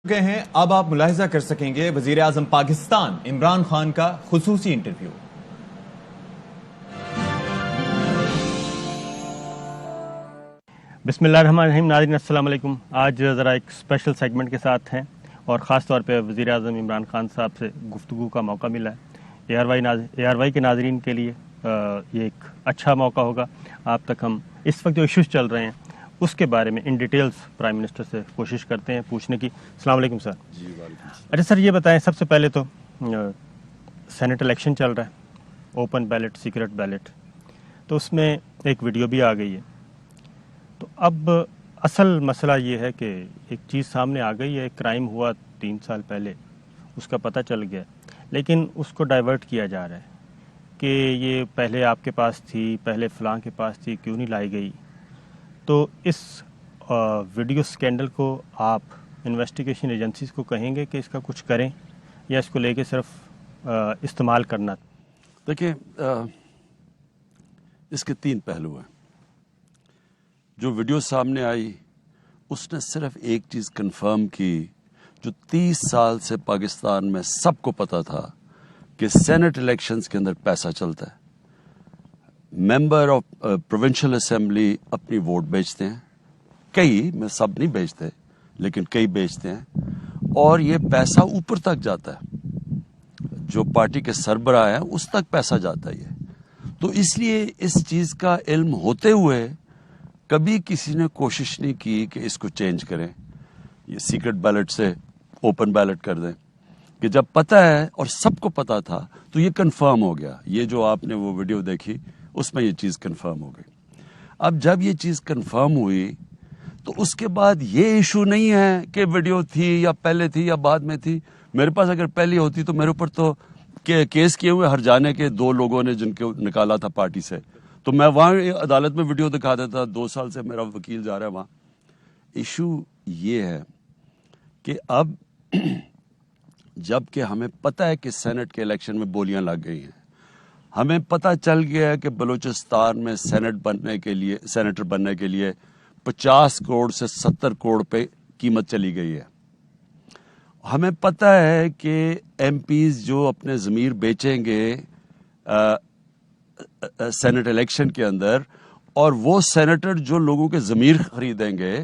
چکے ہیں اب آپ ملاحظہ کر سکیں گے وزیر اعظم پاکستان عمران خان کا خصوصی انٹرویو۔ بسم اللہ الرحمن الرحیم۔ ناظرین السلام علیکم۔ آج ذرا ایک اسپیشل سیگمنٹ کے ساتھ ہیں اور خاص طور پہ وزیر اعظم عمران خان صاحب سے گفتگو کا موقع ملا ہے۔ اے آر وائی کے ناظرین کے لیے یہ ایک اچھا موقع ہوگا۔ آپ تک ہم اس وقت جو ایشوز چل رہے ہیں اس کے بارے میں ان ڈیٹیلز پرائم منسٹر سے کوشش کرتے ہیں پوچھنے کی۔ السلام علیکم سر۔ جی وعلیکم السلام۔ اچھا سر، یہ بتائیں، سب سے پہلے تو سینٹ الیکشن چل رہا ہے، اوپن بیلٹ، سیکرٹ بیلٹ، تو اس میں ایک ویڈیو بھی آ گئی ہے۔ تو اب اصل مسئلہ یہ ہے کہ ایک چیز سامنے آ گئی ہے، ایک کرائم ہوا 3 سال پہلے، اس کا پتہ چل گیا، لیکن اس کو ڈائیورٹ کیا جا رہا ہے کہ یہ پہلے آپ کے پاس تھی، پہلے فلاں کے پاس تھی، کیوں نہیں لائی گئی۔ تو اس ویڈیو سکینڈل کو آپ انویسٹیگیشن ایجنسیز کو کہیں گے کہ اس کا کچھ کریں یا اس کو لے کے صرف استعمال کرنا؟ دیکھیں، اس کے 3 پہلو ہیں۔ جو ویڈیو سامنے آئی اس نے صرف ایک چیز کنفرم کی جو 30 سال سے پاکستان میں سب کو پتا تھا کہ سینٹ الیکشنز کے اندر پیسہ چلتا ہے۔ ممبر آف پروونشل اسمبلی اپنی ووٹ بیچتے ہیں، کئی، میں سب نہیں بیچتے لیکن کئی بیچتے ہیں، اور یہ پیسہ اوپر تک جاتا ہے، جو پارٹی کے سربراہ ہیں اس تک پیسہ جاتا ہے یہ۔ تو اس لیے اس چیز کا علم ہوتے ہوئے کبھی کسی نے کوشش نہیں کی کہ اس کو چینج کریں، یہ سیکرٹ بیلٹ سے اوپن بیلٹ کر دیں، کہ جب پتہ ہے اور سب کو پتا تھا تو یہ کنفرم ہو گیا۔ یہ جو آپ نے وہ ویڈیو دیکھی اس میں یہ چیز کنفرم ہو گئی۔ اب جب یہ چیز کنفرم ہوئی تو اس کے بعد یہ ایشو نہیں ہے کہ ویڈیو تھی یا پہلے تھی یا بعد میں تھی۔ میرے پاس اگر پہلی ہوتی تو میرے اوپر تو کیس کیے ہوئے ہر جانے کے 2 لوگوں نے جن کو نکالا تھا پارٹی سے، تو میں وہاں عدالت میں ویڈیو دکھا دیتا۔ 2 سال سے میرا وکیل جا رہا ہے وہاں۔ ایشو یہ ہے کہ اب جب کہ ہمیں پتہ ہے کہ سینٹ کے الیکشن میں بولیاں لگ گئی ہیں، ہمیں پتہ چل گیا ہے کہ بلوچستان میں سینیٹر بننے کے لیے 50 کروڑ سے 70 کروڑ پہ قیمت چلی گئی ہے۔ ہمیں پتہ ہے کہ ایم پیز جو اپنے ضمیر بیچیں گے سینٹ الیکشن کے اندر، اور وہ سینیٹر جو لوگوں کے ضمیر خریدیں گے،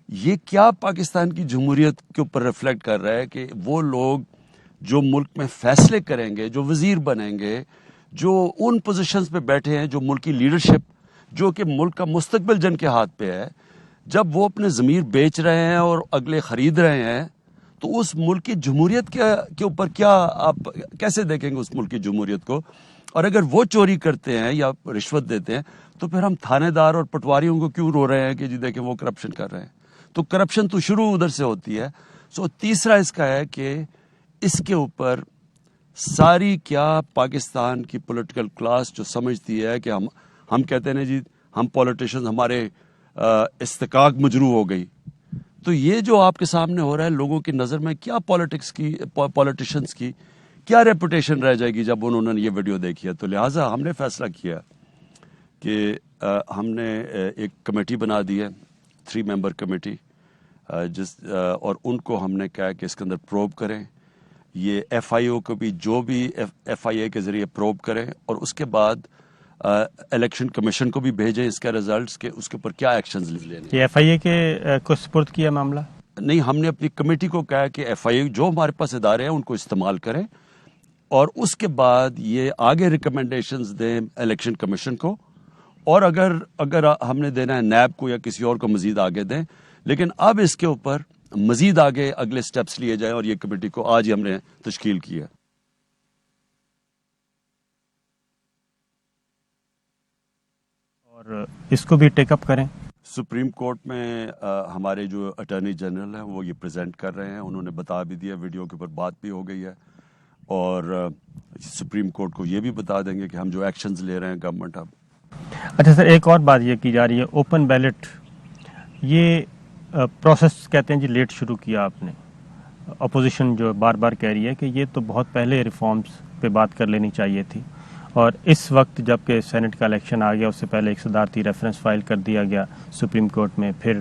یہ کیا پاکستان کی جمہوریت کے اوپر ریفلیکٹ کر رہا ہے کہ وہ لوگ جو ملک میں فیصلے کریں گے، جو وزیر بنیں گے، جو ان پوزیشنز پہ بیٹھے ہیں، جو ملک کی لیڈرشپ، جو کہ ملک کا مستقبل جن کے ہاتھ پہ ہے، جب وہ اپنے ضمیر بیچ رہے ہیں اور اگلے خرید رہے ہیں، تو اس ملک کی جمہوریت کے اوپر کیا آپ کیسے دیکھیں گے اس ملک کی جمہوریت کو؟ اور اگر وہ چوری کرتے ہیں یا رشوت دیتے ہیں تو پھر ہم تھانے دار اور پٹواریوں کو کیوں رو رہے ہیں کہ جی دیکھیں وہ کرپشن کر رہے ہیں؟ تو کرپشن تو شروع ادھر سے ہوتی ہے۔ تیسرا اس کا ہے کہ اس کے اوپر ساری کیا پاکستان کی پولیٹیکل کلاس جو سمجھتی ہے کہ ہم کہتے ہیں جی ہم پولیٹیشنز، ہمارے استحقاق مجروح ہو گئی، تو یہ جو آپ کے سامنے ہو رہا ہے لوگوں کی نظر میں کیا پولیٹیشنز کی کیا ریپوٹیشن رہ جائے گی جب انہوں نے یہ ویڈیو دیکھی ہے؟ تو لہٰذا ہم نے فیصلہ کیا کہ ہم نے ایک کمیٹی بنا دی ہے، 3 ممبر کمیٹی، اور ان کو ہم نے کہا کہ اس کے اندر پروب کریں، یہ ایف آئی او کو بھی جو بھی ایف آئی اے کے ذریعے پروب کریں، اور اس کے بعد الیکشن کمیشن کو بھی بھیجیں اس کے ریزلٹس کے، اس کے اوپر کیا ایکشنز لینے۔ یہ ایف آئی اے کے کو سپرد کیا معاملہ؟ نہیں، ہم نے اپنی کمیٹی کو کہا کہ ایف آئی اے جو ہمارے پاس ادارے ہیں ان کو استعمال کریں، اور اس کے بعد یہ آگے ریکمنڈیشنز دیں الیکشن کمیشن کو، اور اگر ہم نے دینا ہے نیب کو یا کسی اور کو مزید آگے دیں، لیکن اب اس کے اوپر مزید آگے اگلے سٹیپس لیے جائیں، اور یہ کمیٹی کو آج ہی ہم نے تشکیل کی ہے۔ اور اس کو بھی ٹیک اپ کریں۔ سپریم کورٹ میں ہمارے جو اٹارنی جنرل ہیں وہ یہ پریزنٹ کر رہے ہیں، انہوں نے بتا بھی دیا، ویڈیو کے اوپر بات بھی ہو گئی ہے، اور سپریم کورٹ کو یہ بھی بتا دیں گے کہ ہم جو ایکشنز لے رہے ہیں گورنمنٹ اب۔ اچھا سر، ایک اور بات یہ کی جا رہی ہے، اوپن بیلٹ، یہ پروسیس کہتے ہیں جی لیٹ شروع کیا آپ نے۔ اپوزیشن جو بار بار کہہ رہی ہے کہ یہ تو بہت پہلے ریفارمز پہ بات کر لینی چاہیے تھی، اور اس وقت جب کہ سینٹ کا الیکشن آ گیا اس سے پہلے ایک صدارتی ریفرنس فائل کر دیا گیا سپریم کورٹ میں، پھر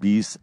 20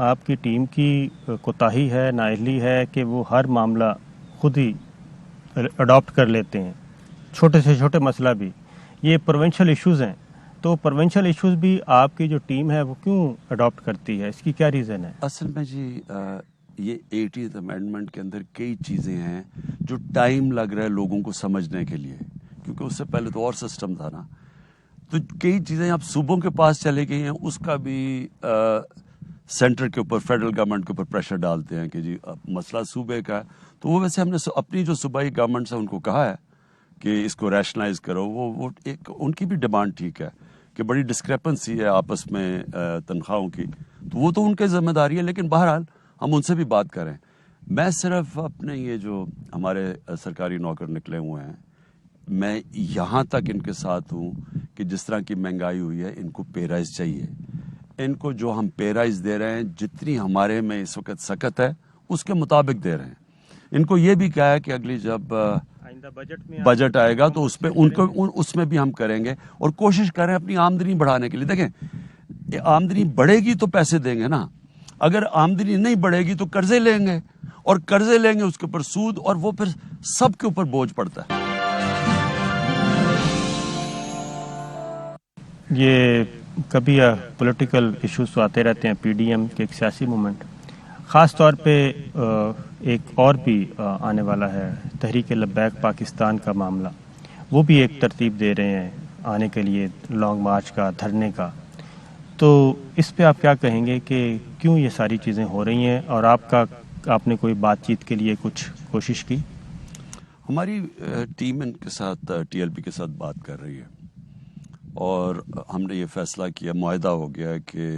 آپ کی ٹیم کی کوتاہی ہے, نااہلی ہے کہ وہ ہر معاملہ خود ہی اڈاپٹ کر لیتے ہیں, چھوٹے سے چھوٹے مسئلہ بھی. یہ پروونشل ایشوز ہیں, تو پروونشل ایشوز بھی آپ کی جو ٹیم ہے وہ کیوں اڈاپٹ کرتی ہے, اس کی کیا ریزن ہے؟ اصل میں جی یہ 80th امینڈمنٹ کے اندر کئی چیزیں ہیں جو ٹائم لگ رہا ہے لوگوں کو سمجھنے کے لیے, کیونکہ اس سے پہلے تو اور سسٹم تھا نا. تو کئی چیزیں اب صوبوں کے پاس چلے گئی ہیں, اس کا بھی سینٹر کے اوپر, فیڈرل گورنمنٹ کے اوپر پریشر ڈالتے ہیں کہ جی اب مسئلہ صوبے کا ہے. تو وہ ویسے ہم نے اپنی جو صوبائی گورنمنٹ سے ان کو کہا ہے کہ اس کو ریشنلائز کرو, وہ ایک ان کی بھی ڈیمانڈ ٹھیک ہے کہ بڑی ڈسکریپنسی ہے آپس میں تنخواہوں کی, تو وہ تو ان کی ذمہ داری ہے. لیکن بہرحال ہم ان سے بھی بات کریں. میں صرف اپنے یہ جو ہمارے سرکاری نوکر نکلے ہوئے ہیں, میں یہاں تک ان کے ساتھ ہوں کہ جس طرح کی مہنگائی ہوئی ہے ان کو پے رائز چاہیے. ان کو جو ہم پے رائز دے رہے ہیں, جتنی ہمارے میں اس وقت سکت ہے اس کے مطابق دے رہے ہیں. ان کو یہ بھی کہا ہے کہ اگلی جب بجٹ آئے گا تو اس پہ ان کو اس میں بھی ہم کریں گے, اور کوشش کریں اپنی آمدنی بڑھانے کے لیے. دیکھیں آمدنی بڑھے گی تو پیسے دیں گے نا, اگر آمدنی نہیں بڑھے گی تو قرضے لیں گے, اور قرضے لیں گے اس کے اوپر سود, اور وہ پھر سب کے اوپر بوجھ پڑتا ہے. یہ کبھی پولیٹیکل ایشوز تو آتے رہتے ہیں, پی ڈی ایم کے ایک سیاسی مومنٹ, خاص طور پہ ایک اور بھی آنے والا ہے تحریک لبیک پاکستان کا معاملہ, وہ بھی ایک ترتیب دے رہے ہیں آنے کے لیے لانگ مارچ کا, دھرنے کا. تو اس پہ آپ کیا کہیں گے کہ کیوں یہ ساری چیزیں ہو رہی ہیں, اور آپ نے کوئی بات چیت کے لیے کچھ کوشش کی؟ ہماری ٹیم ان کے ساتھ ٹی ایل پی کے ساتھ بات کر رہی ہے, اور ہم نے یہ فیصلہ کیا, معاہدہ ہو گیا کہ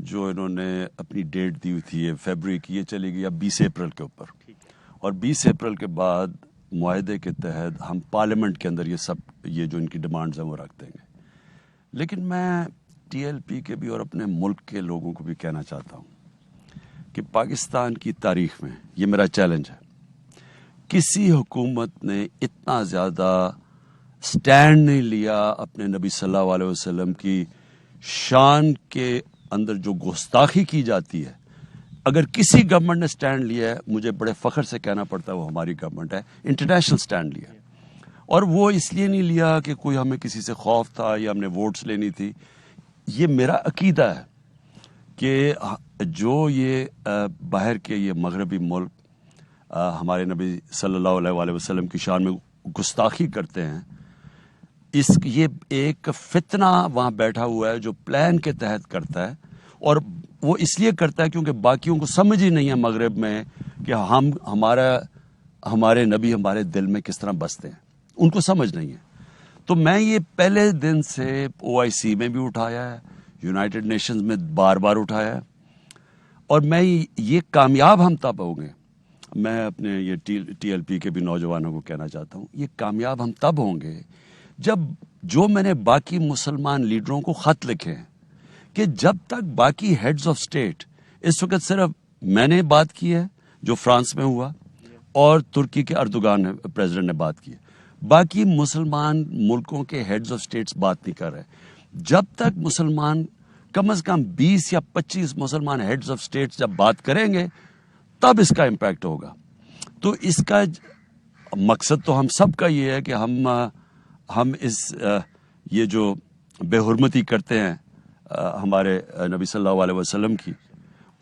جو انہوں نے اپنی ڈیٹ دی ہوئی تھی فیبرری کی, یہ چلے گی اب 20 اپریل کے اوپر, اور 20 اپریل کے بعد معاہدے کے تحت ہم پارلیمنٹ کے اندر یہ جو ان کی ڈیمانڈز ہیں وہ رکھ دیں گے. لیکن میں ٹی ایل پی کے بھی اور اپنے ملک کے لوگوں کو بھی کہنا چاہتا ہوں کہ پاکستان کی تاریخ میں یہ میرا چیلنج ہے, کسی حکومت نے اتنا زیادہ سٹینڈ نہیں لیا اپنے نبی صلی اللہ علیہ وسلم کی شان کے اندر جو گستاخی کی جاتی ہے. اگر کسی گورنمنٹ نے سٹینڈ لیا ہے, مجھے بڑے فخر سے کہنا پڑتا ہے وہ ہماری گورنمنٹ ہے, انٹرنیشنل سٹینڈ لیا. اور وہ اس لیے نہیں لیا کہ کوئی ہمیں کسی سے خوف تھا یا ہم نے ووٹس لینی تھی. یہ میرا عقیدہ ہے کہ جو یہ باہر کے یہ مغربی ملک ہمارے نبی صلی اللہ علیہ وسلم کی شان میں گستاخی کرتے ہیں, یہ ایک فتنہ وہاں بیٹھا ہوا ہے جو پلان کے تحت کرتا ہے, اور وہ اس لیے کرتا ہے کیونکہ باقیوں کو سمجھ ہی نہیں ہے مغرب میں کہ ہمارے نبی ہمارے دل میں کس طرح بستے ہیں, ان کو سمجھ نہیں ہے. تو میں یہ پہلے دن سے OIC میں بھی اٹھایا ہے, یونائٹڈ نیشنز میں بار بار اٹھایا ہے, اور میں یہ کامیاب ہم تب ہوں گے. میں اپنے یہ ٹی ایل پی کے بھی نوجوانوں کو کہنا چاہتا ہوں, یہ کامیاب ہم تب ہوں گے جب جو میں نے باقی مسلمان لیڈروں کو خط لکھے ہیں کہ جب تک باقی ہیڈز آف اسٹیٹ, اس وقت صرف میں نے بات کی ہے جو فرانس میں ہوا, اور ترکی کے اردوغان پریزیڈنٹ نے بات کی ہے, باقی مسلمان ملکوں کے ہیڈز آف اسٹیٹس بات نہیں کر رہے. جب تک مسلمان کم از کم 20 یا 25 مسلمان ہیڈز آف اسٹیٹس جب بات کریں گے تب اس کا امپیکٹ ہوگا. تو اس کا مقصد تو ہم سب کا یہ ہے کہ ہم یہ جو بے حرمتی کرتے ہیں ہمارے نبی صلی اللہ علیہ وسلم کی,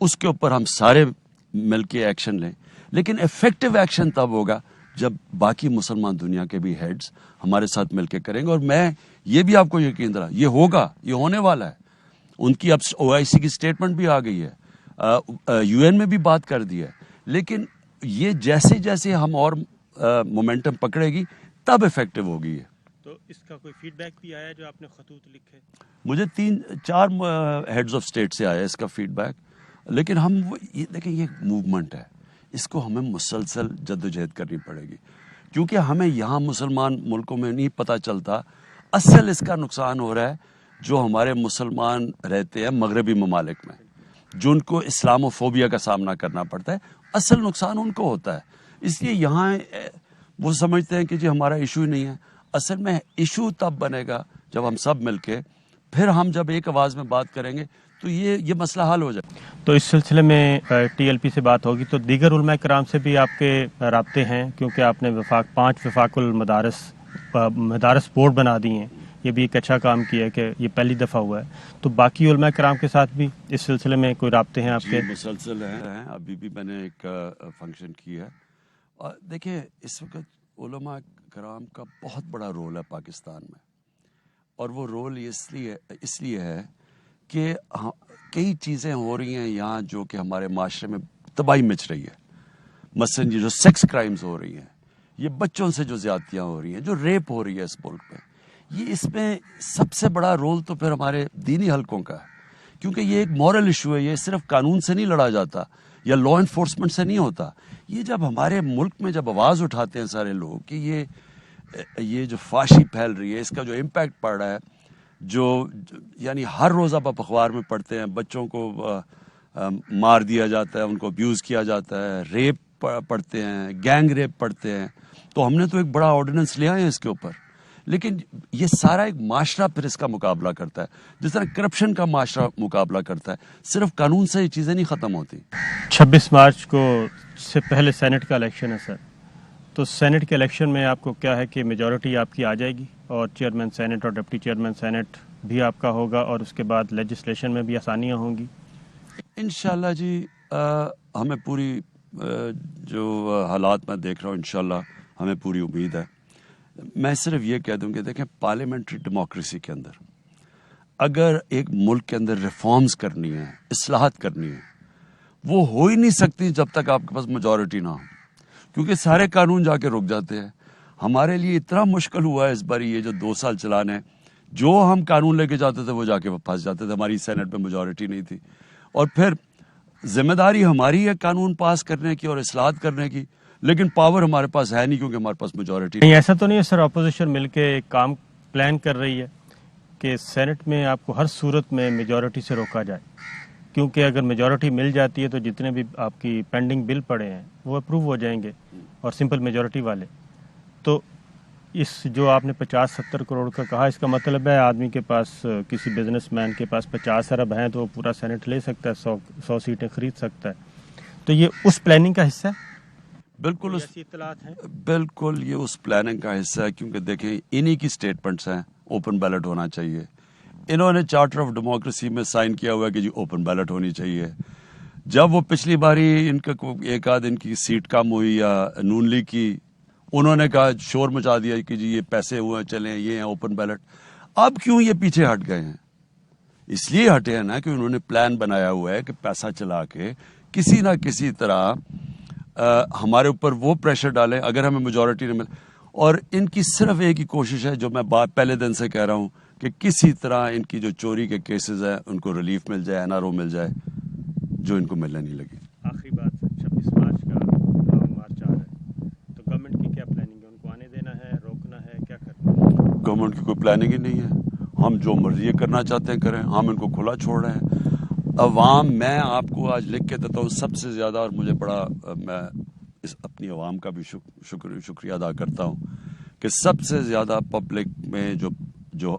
اس کے اوپر ہم سارے مل کے ایکشن لیں. لیکن ایفیکٹو ایکشن تب ہوگا جب باقی مسلمان دنیا کے بھی ہیڈز ہمارے ساتھ مل کے کریں گے. اور میں یہ بھی آپ کو یقین دلا, یہ ہوگا, یہ ہونے والا ہے. ان کی اب OIC کی سٹیٹمنٹ بھی آ گئی ہے, UN میں بھی بات کر دی ہے. لیکن یہ جیسے جیسے ہم اور مومنٹم پکڑے گی تب افیکٹو ہوگی. تو اس کا کوئی فیڈ بیک بھی آیا جو آپ نے خطوط لکھے؟ مجھے 3-4 ہیڈز آف اسٹیٹ سے آیا اس کا فیڈ بیک. لیکن ہم دیکھیں یہ موومنٹ ہے, اس کو ہمیں مسلسل جدوجہد کرنی پڑے گی, کیونکہ ہمیں یہاں مسلمان ملکوں میں نہیں پتہ چلتا اصل اس کا نقصان ہو رہا ہے جو ہمارے مسلمان رہتے ہیں مغربی ممالک میں, جو ان کو اسلامو فوبیا کا سامنا کرنا پڑتا ہے. اصل نقصان ان کو ہوتا ہے. اس لیے یہاں وہ سمجھتے ہیں کہ جی ہمارا ایشو ہی نہیں ہے. اصل میں ایشو تب بنے گا جب ہم سب مل کے, پھر ہم جب ایک آواز میں بات کریں گے تو یہ مسئلہ حل ہو جائے. تو اس سلسلے میں ٹی ایل پی سے بات ہوگی تو دیگر علماء کرام سے بھی آپ کے رابطے ہیں کیونکہ آپ نے 5 وفاق المدارس بورڈ بنا دی ہیں, یہ بھی ایک اچھا کام کیا ہے کہ یہ پہلی دفعہ ہوا ہے. تو باقی علماء کرام کے ساتھ بھی اس سلسلے میں کوئی رابطے ہیں آپ کے؟ مسلسل ہیں. ابھی بھی میں نے ایک فنکشن کیا ہے. اور دیکھیں اس وقت علماء کرام کا بہت بڑا رول ہے پاکستان میں, اور وہ رول اس لیے ہے کہ کئی چیزیں ہو رہی ہیں یہاں جو کہ ہمارے معاشرے میں تباہی مچ رہی ہے. مثلاً یہ جو سیکس کرائمز ہو رہی ہیں, یہ بچوں سے جو زیادتیاں ہو رہی ہیں, جو ریپ ہو رہی ہے اس ملک میں, یہ اس میں سب سے بڑا رول تو پھر ہمارے دینی حلقوں کا ہے, کیونکہ یہ ایک مورل ایشو ہے. یہ صرف قانون سے نہیں لڑا جاتا یا لا انفورسمنٹ سے نہیں ہوتا. یہ جب ہمارے ملک میں جب آواز اٹھاتے ہیں سارے لوگ کہ یہ جو فحاشی پھیل رہی ہے, اس کا جو امپیکٹ پڑ رہا ہے, جو یعنی ہر روز آپ اخبار میں پڑھتے ہیں بچوں کو مار دیا جاتا ہے, ان کو ابیوز کیا جاتا ہے, ریپ پڑھتے ہیں, گینگ ریپ پڑھتے ہیں. تو ہم نے تو ایک بڑا آرڈیننس لیا ہے اس کے اوپر, لیکن یہ سارا ایک معاشرہ پھر اس کا مقابلہ کرتا ہے, جس طرح کرپشن کا معاشرہ مقابلہ کرتا ہے. صرف قانون سے یہ چیزیں نہیں ختم ہوتی. 26 مارچ کو سے پہلے سینٹ کا الیکشن ہے سر, تو سینٹ کے الیکشن میں آپ کو کیا ہے کہ میجورٹی آپ کی آ جائے گی اور چیئرمین سینٹ اور ڈپٹی چیئرمین سینٹ بھی آپ کا ہوگا, اور اس کے بعد لیجسلیشن میں بھی آسانیاں ہوں گی؟ انشاءاللہ جی, ہمیں پوری جو حالات میں دیکھ رہا ہوں انشاءاللہ ہمیں پوری امید ہے. میں صرف یہ کہہ دوں کہ دیکھیں پارلیمنٹری ڈیموکریسی کے اندر اگر ایک ملک کے اندر ریفارمز کرنی ہے, اصلاحات کرنی ہے, وہ ہو ہی نہیں سکتی جب تک آپ کے پاس میجورٹی نہ ہو, کیونکہ سارے قانون جا کے رک جاتے ہیں. ہمارے لیے اتنا مشکل ہوا ہے اس بار یہ جو 2 سال چلانے, جو ہم قانون لے کے جاتے تھے وہ جا کے پھنس جاتے تھے. ہماری سینٹ میں میجورٹی نہیں تھی, اور پھر ذمہ داری ہماری ہے قانون پاس کرنے کی اور اصلاحات کرنے کی, لیکن پاور ہمارے پاس ہے نہیں کیونکہ ہمارے پاس میجورٹی نہیں. ایسا تو نہیں ہے سر اپوزیشن مل کے ایک کام پلان کر رہی ہے کہ سینٹ میں آپ کو ہر صورت میں میجورٹی سے روکا جائے, کیونکہ اگر میجورٹی مل جاتی ہے تو جتنے بھی آپ کی پینڈنگ بل پڑے ہیں وہ اپروو ہو جائیں گے, اور سمپل میجورٹی والے. تو اس جو آپ نے 50-70 کروڑ کا کہا, اس کا مطلب ہے آدمی کے پاس, کسی بزنس مین کے پاس 50 ارب ہیں تو وہ پورا سینٹ لے سکتا ہے, 100 سیٹیں خرید سکتا ہے. تو یہ اس پلاننگ کا حصہ ہے؟ بالکل ایسی اطلاعات ہیں؟ بالکل یہ اس پلاننگ کا حصہ ہے, کیونکہ دیکھیں انہی کی سٹیٹمنٹس ہیں اوپن بیلٹ ہونا چاہیے. انہوں نے چارٹر آف ڈیموکریسی میں سائن کیا ہوا ہے کہ جی اوپن بیلٹ ہونی چاہیے. جب وہ پچھلی باری ان کا ایک آدھ ان کی سیٹ کم ہوئی یا نون لیگ کی, انہوں نے کہا, شور مچا دیا کہ جی یہ پیسے ہوئے چلیں, یہ ہیں اوپن بیلٹ. اب کیوں یہ پیچھے ہٹ گئے ہیں؟ اس لیے ہٹے ہیں نا کہ انہوں نے پلان بنایا ہوا ہے کہ پیسہ چلا کے کسی نہ کسی طرح ہمارے اوپر وہ پریشر ڈالیں اگر ہمیں میجورٹی نہیں مل. اور ان کی صرف ایک ہی کوشش ہے, جو میں پہلے دن سے کہہ رہا ہوں, کہ کسی طرح ان کی جو چوری کے کیسز ہیں ان کو ریلیف مل جائے, NRO مل جائے, جو ان کو ملنے نہیں لگی. آخری بات, 26 مارچ کا لانگ مارچ آ رہا ہے, تو گورنمنٹ کی کیا پلاننگ ہے؟ ان کو آنے دینا ہے, روکنا ہے, کیا کرنا ہے؟ گورنمنٹ کی کوئی پلاننگ ہی نہیں ہے. ہم جو مرضی کرنا چاہتے ہیں کریں, ہم ان کو کھلا چھوڑ رہے ہیں. عوام, میں آپ کو آج لکھ کے دیتا ہوں سب سے زیادہ, اور مجھے بڑا, میں اس اپنی عوام کا بھی شکریہ ادا کرتا ہوں کہ سب سے زیادہ پبلک میں جو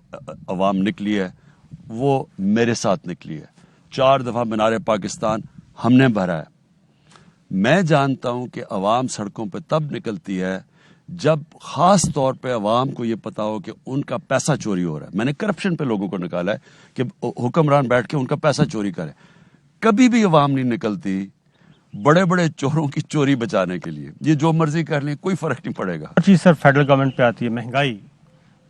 عوام نکلی ہے وہ میرے ساتھ نکلی ہے. 4 دفعہ مینار پاکستان ہم نے بھرا ہے. میں جانتا ہوں کہ عوام سڑکوں پہ تب نکلتی ہے جب خاص طور پہ عوام کو یہ پتا ہو کہ ان کا پیسہ چوری ہو رہا ہے. میں نے کرپشن پہ لوگوں کو نکالا ہے کہ حکمران بیٹھ کے ان کا پیسہ چوری کرے. کبھی بھی عوام نہیں نکلتی بڑے بڑے چوروں کی چوری بچانے کے لیے. یہ جو مرضی کر لیں, کوئی فرق نہیں پڑے گا. چیز سر فیڈرل گورنمنٹ پہ آتی ہے مہنگائی,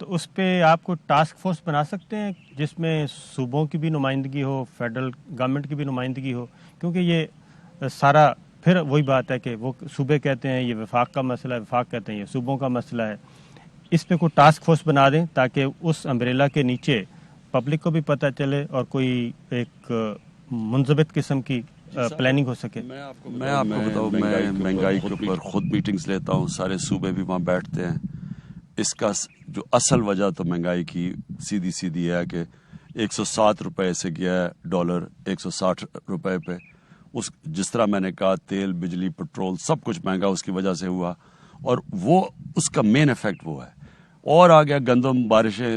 تو اس پہ آپ کو ٹاسک فورس بنا سکتے ہیں جس میں صوبوں کی بھی نمائندگی ہو, فیڈرل گورنمنٹ کی بھی نمائندگی ہو, کیونکہ یہ سارا پھر وہی بات ہے کہ وہ صوبے کہتے ہیں یہ وفاق کا مسئلہ ہے, وفاق کہتے ہیں یہ صوبوں کا مسئلہ ہے. اس پہ کوئی ٹاسک فورس بنا دیں تاکہ اس امبریلا کے نیچے پبلک کو بھی پتہ چلے اور کوئی ایک منضبط قسم کی پلاننگ ہو سکے. میں آپ کو بتاؤں, میں مہنگائی کے اوپر خود میٹنگز لیتا ہوں, سارے صوبے بھی وہاں بیٹھتے ہیں. اس کا جو اصل وجہ تو مہنگائی کی سیدھی ہے کہ 107 روپے سے گیا ہے ڈالر 160 روپے پہ. جس طرح میں نے کہا, تیل, بجلی, پٹرول سب کچھ مہنگا اس کی وجہ سے ہوا, اور وہ اس کا مین افیکٹ وہ ہے. اور آ گیا گندم, بارشیں